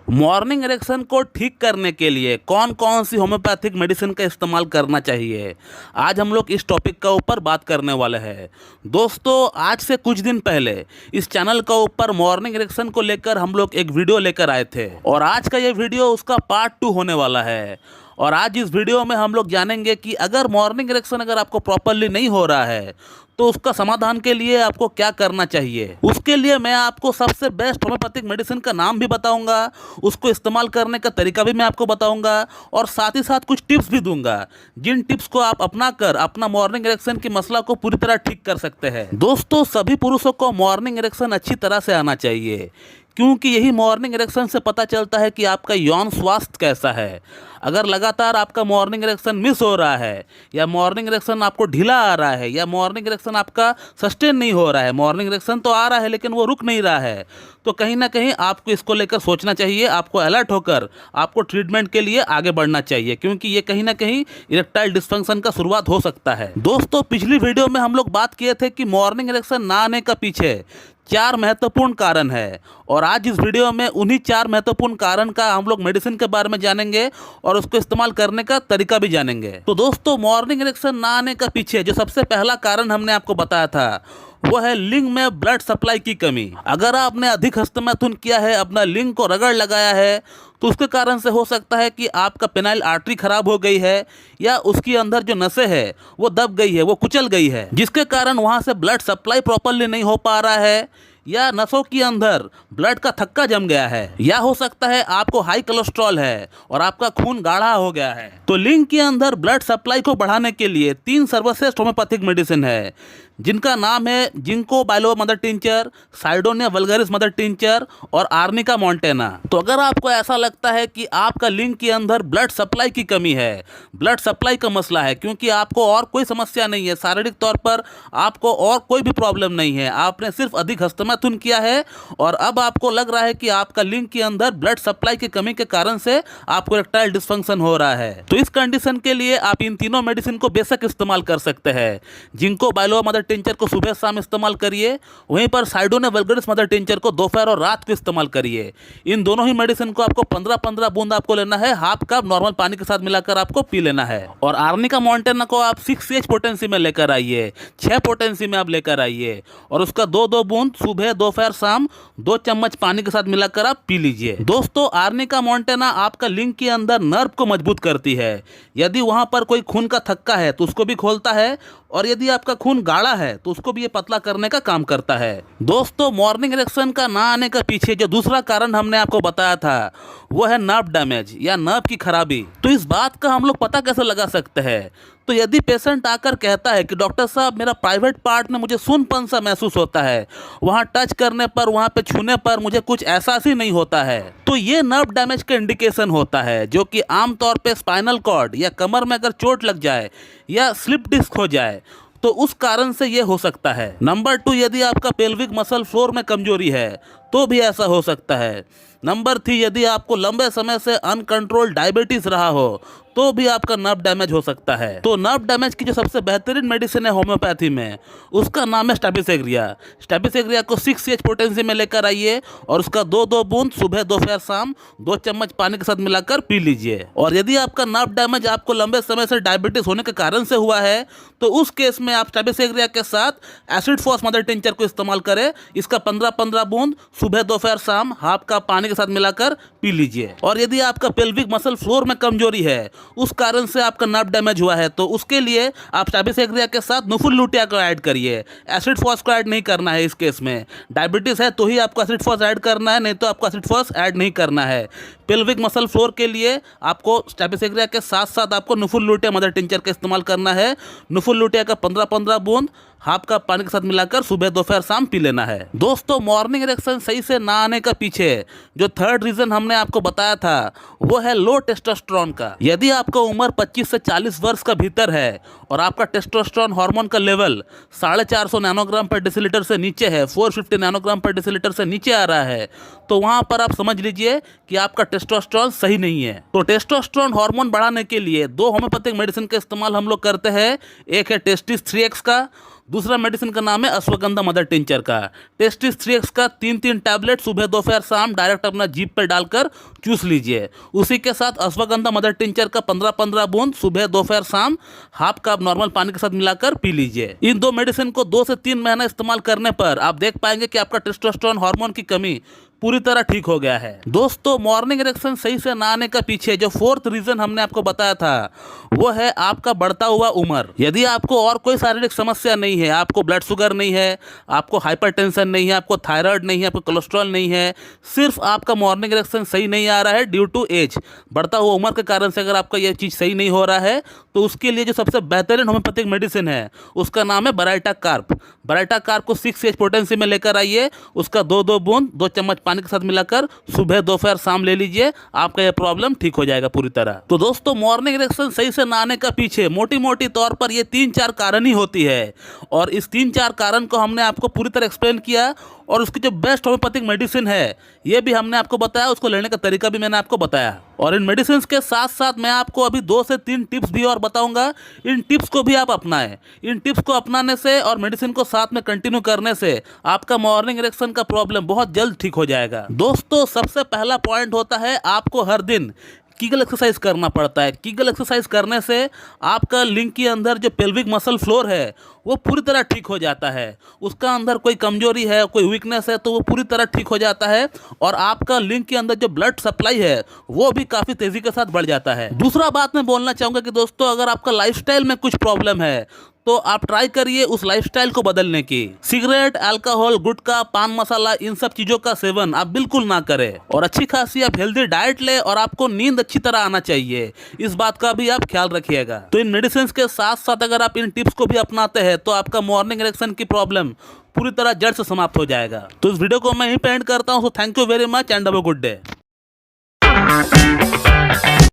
Morning erection को ठीक करने के लिए कौन कौन सी होम्योपैथिक मेडिसिन का इस्तेमाल करना चाहिए, आज हम लोग इस टॉपिक का ऊपर बात करने वाले हैं। दोस्तों, आज से कुछ दिन पहले इस चैनल का ऊपर मॉर्निंग इरेक्शन को लेकर हम लोग एक वीडियो लेकर आए थे और आज का ये वीडियो उसका पार्ट 2 होने वाला है। और आज इस वीडियो में हम लोग जानेंगे कि अगर मॉर्निंग इरेक्शन अगर आपको प्रॉपरली नहीं हो रहा है तो उसका समाधान के लिए आपको क्या करना चाहिए। उसके लिए मैं आपको सबसे बेस्ट होम्योपैथिक मेडिसिन का नाम भी बताऊंगा, उसको इस्तेमाल करने का तरीका भी मैं आपको बताऊंगा और साथ ही साथ कुछ टिप्स भी दूंगा, जिन टिप्स को आप अपना कर अपना मॉर्निंग इरेक्शन की मसला को पूरी तरह ठीक कर सकते हैं। दोस्तों, सभी पुरुषों को मॉर्निंग इरेक्शन अच्छी तरह से आना चाहिए, क्योंकि यही मॉर्निंग इरेक्शन से पता चलता है कि आपका यौन स्वास्थ्य कैसा है। अगर लगातार आपका मॉर्निंग इरेक्शन मिस हो रहा है या मॉर्निंग इरेक्शन आपको ढीला आ रहा है या मॉर्निंग इरेक्शन आपका सस्टेन नहीं हो रहा है, मॉर्निंग इरेक्शन तो आ रहा है लेकिन वो रुक नहीं रहा है, तो कहीं ना कहीं आपको इसको लेकर सोचना चाहिए। आपको अलर्ट होकर आपको ट्रीटमेंट के लिए आगे बढ़ना चाहिए, क्योंकि ये कहीं ना कहीं इरेक्टाइल डिस्फंक्शन का शुरुआत हो सकता है। दोस्तों, पिछली वीडियो में हम लोग बात किए थे कि मॉर्निंग इरेक्शन ना आने का पीछे 4 महत्वपूर्ण कारण है और आज इस वीडियो में उन्हीं 4 महत्वपूर्ण कारण का हम लोग मेडिसिन के बारे में जानेंगे और उसको इस्तेमाल करने का तरीका भी जानेंगे। तो दोस्तों, मॉर्निंग इरेक्शन ना आने का पीछे जो सबसे पहला कारण हमने आपको बताया था वो है लिंग में ब्लड सप्लाई की कमी। अगर आपने अधिक हस्तमैथुन किया है, अपना लिंग को रगड़ लगाया है, तो उसके कारण से हो सकता है कि आपका पेनाइल आर्टरी खराब हो गई है या उसके अंदर जो नसें है वो दब गई है, वो कुचल गई है, जिसके कारण वहां से ब्लड सप्लाई प्रॉपरली नहीं हो पा रहा है या नसों के अंदर ब्लड का थक्का जम गया है, या हो सकता है आपको हाई कोलेस्ट्रॉल है और आपका खून गाढ़ा हो गया है। तो लिंग के अंदर ब्लड सप्लाई को बढ़ाने के लिए 3 सर्वश्रेष्ठ होम्योपैथिक मेडिसिन है, जिनका नाम है ginkgo biloba mother tincture, cydonia vulgaris mother tincture और आर्निका मॉन्टेना। तो अगर आपको ऐसा लगता है कि आपका लिंग के अंदर ब्लड सप्लाई की कमी है, ब्लड सप्लाई का मसला है, क्योंकि आपको और कोई समस्या नहीं है, शारीरिक तौर पर आपको और कोई भी प्रॉब्लम नहीं है, आपने सिर्फ अधिक हस्तमैथुन किया है और अब आपको लग रहा है कि आपका लिंग के अंदर ब्लड सप्लाई की कमी के कारण से आपको इरेक्टाइल डिस्फंक्शन हो रहा है, तो इस कंडीशन के लिए आप इन तीनों मेडिसिन को बेशक इस्तेमाल कर सकते हैं। जिंको बाइलोवा मदर टिंचर को सुबह शाम इस्तेमाल करिए, वहीं पर साइडोनिया वल्गारिस मदर टिंचर को दोपहर और रात को इस्तेमाल करिए। इन दोनों ही मेडिसिन को आपको 15-15 बूंद आपको लेना है, हाफ कप नॉर्मल पानी के साथ मिलाकर आपको पी लेना है। और आर्निका मॉन्टेना को आप 6H पोटेंसी में लेकर आइए, 6 पोटेंसी में आप लेकर आइए और उसका 2-2 बूंद सुबह दोपहर शाम 2 चम्मच पानी के साथ मिलाकर आप पी लीजिए। दोस्तों, आर्निका मॉन्टेना आपका लिंग के अंदर नर्व को मजबूत करती है। यदि वहां पर कोई खून का थक्का है तो उसको भी खोलता है और यदि आपका खून गाढ़ा है तो उसको भी ये पतला करने का काम करता है। दोस्तों, मॉर्निंग इरेक्शन का ना आने का पीछे जो दूसरा कारण हमने आपको बताया था वो है नर्व डैमेज या नर्व की खराबी। तो इस बात का हम लोग पता कैसे लगा सकते हैं? तो यदि पेशेंट आकर कहता है कि डॉक्टर साहब, मेरा प्राइवेट पार्ट में मुझे सुनपन सा महसूस होता है, वहाँ टच करने पर, वहाँ पे छूने पर मुझे कुछ एहसास ही नहीं होता है, तो ये नर्व डैमेज का इंडिकेशन होता है, जो कि आमतौर पे स्पाइनल कॉर्ड या कमर में अगर चोट लग जाए या स्लिप डिस्क हो जाए तो उस कारण से ये हो सकता है। नंबर 2, यदि आपका पेल्विक मसल फ्लोर में कमजोरी है तो भी ऐसा हो सकता है। नंबर 3, यदि आपको लंबे समय से अनकंट्रोल्ड डायबिटीज रहा हो तो भी आपका नर्व डैमेज हो सकता है। तो नर्व डैमेज की जो सबसे बेहतरीन मेडिसिन है होम्योपैथी में, उसका नाम है स्टैबिसेग्रिया। स्टैबिसेग्रिया को 6H पोटेंसी में लेकर आइए और उसका 2-2 बूंद सुबह दोपहर शाम 2 चम्मच पानी के साथ मिलाकर पी लीजिए। और यदि आपका नर्व डैमेज आपको लंबे समय से डायबिटीज होने के कारण से हुआ है तो उस केस में आप स्टैबिसेग्रिया के साथ एसिड फॉस मदर टिंचर को इस्तेमाल करें। इसका 15-15 बूंद सुबह दोपहर शाम हाफ कप पानी के साथ मिलाकर पी लीजिए। और यदि आपका पेल्विक मसल फ्लोर में कमजोरी है, उस कारण से आपका नर्व डैमेज हुआ है, तो उसके लिए आप स्टैबिसेग्रिया के साथ नुफुल लुटिया को ऐड करिए। एसिड फॉस को ऐड नहीं करना है। इस केस में डायबिटीज है तो ही आपको एसिड फॉस ऐड करना है, नहीं तो आपको एसिड फॉस ऐड नहीं करना है। पेल्विक मसल फ्लोर के लिए आपको स्टैबिसेग्रिया के साथ साथ आपको नुफुल लुटिया मदर टिंचर का इस्तेमाल करना है। नुफुल लुटिया का 15-15 बूंद हाफ कप पानी के साथ मिलाकर सुबह दोपहर शाम पी लेना है। दोस्तों, मॉर्निंग इरेक्शन सही से ना आने का पीछे जो थर्ड रीजन हमने आपको बताया था वो है लो टेस्टोस्टेरोन का। यदि आपका उम्र 25 से 40 वर्ष का भीतर है और आपका टेस्टोस्टेरोन हार्मोन का लेवल 450 नैनोग्राम पर डेसीलीटर से नीचे है, 450 नैनोग्राम पर डेसीलीटर से नीचे आ रहा है, तो वहां पर आप समझ लीजिए कि आपका टेस्टोस्टेरोन सही नहीं है। तो टेस्टोस्टेरोन हार्मोन बढ़ाने के लिए 2 होम्योपैथिक मेडिसिन का इस्तेमाल हम लोग करते हैं। एक है टेस्टिस 3X का, दूसरा मेडिसिन का नाम है अश्वगंधा मदर टिंचर का। टेस्टिस 3x का 3-3 टैबलेट सुबह दोपहर शाम डायरेक्ट अपना जीभ पे डालकर चूस लीजिए। उसी के साथ अश्वगंधा मदर टिंचर का 15-15 बूंद सुबह दोपहर शाम हाफ कप नॉर्मल पानी के साथ मिलाकर पी लीजिए। इन 2 मेडिसिन को 2 से 3 महीना इस्तेमाल करने पर आप देख पाएंगे कि आपका टेस्टोस्टेरोन हार्मोन की कमी पूरी तरह ठीक हो गया है। दोस्तों, मॉर्निंग इरेक्शन सही से ना आने का पीछे जो 4th रीजन हमने आपको बताया था वो है आपका बढ़ता हुआ उम्र। यदि आपको और कोई शारीरिक समस्या नहीं है, आपको ब्लड शुगर नहीं है, आपको हाइपरटेंशन नहीं है, आपको थायराइड नहीं है, आपको कोलेस्ट्रॉल नहीं है, सिर्फ आपका मॉर्निंग इरेक्शन सही नहीं आ रहा है ड्यू टू एज, बढ़ता हुआ उम्र के कारण से अगर आपका यह चीज़ सही नहीं हो रहा है, तो उसके लिए जो सबसे बेहतरीन होम्योपैथिक मेडिसिन है उसका नाम है बराइटा कार्प। बराइटा कार्प को 6H पोटेंसी में लेकर आइए, उसका 2-2 बूंद 2 चम्मच पानी के साथ मिलाकर सुबह दोपहर शाम ले लीजिए, आपका यह प्रॉब्लम ठीक हो जाएगा पूरी तरह। तो दोस्तों, मॉर्निंग इरेक्शन सही से ना आने का पीछे मोटी मोटी तौर पर ये 3-4 कारण ही होती है, और इस 3-4 कारण को हमने आपको पूरी तरह एक्सप्लेन किया, और उसकी जो बेस्ट होम्योपैथिक मेडिसिन है ये भी हमने आपको बताया, उसको लेने का तरीका भी मैंने आपको बताया। और इन मेडिसिन के साथ साथ मैं आपको अभी 2 से 3 टिप्स भी और बताऊंगा। इन टिप्स को भी आप अपनाएं। इन टिप्स को अपनाने से और मेडिसिन को साथ में कंटिन्यू करने से आपका मॉर्निंग इरेक्शन का प्रॉब्लम बहुत जल्द ठीक हो जाएगा। दोस्तों, सबसे पहला पॉइंट होता है आपको हर दिन कीगल एक्सरसाइज करना पड़ता है। कीगल एक्सरसाइज करने से आपका लिंग के अंदर जो पेल्विक मसल फ्लोर है वो पूरी तरह ठीक हो जाता है। उसका अंदर कोई कमजोरी है, कोई वीकनेस है, तो वो पूरी तरह ठीक हो जाता है, और आपका लिंग के अंदर जो ब्लड सप्लाई है वो भी काफ़ी तेज़ी के साथ बढ़ जाता है। दूसरा बात मैं बोलना चाहूँगा कि दोस्तों, अगर आपका लाइफस्टाइल में कुछ प्रॉब्लम है तो आप ट्राई करिए उस लाइफस्टाइल को बदलने की। सिगरेट, अल्कोहल, गुटखा, पान मसाला, इन सब चीज़ों का सेवन आप बिल्कुल ना करें, और अच्छी खासी आप हेल्दी डाइट ले, और आपको नींद अच्छी तरह आना चाहिए, इस बात का भी आप ख्याल रखिएगा। तो इन मेडिसिन के साथ साथ अगर आप इन टिप्स को भी अपनाते हैं तो आपका मॉर्निंग इरेक्शन की प्रॉब्लम पूरी तरह जड़ से समाप्त हो जाएगा। तो इस वीडियो को मैं यहीं पे एंड करता हूँ। So thank you very much and have a good day.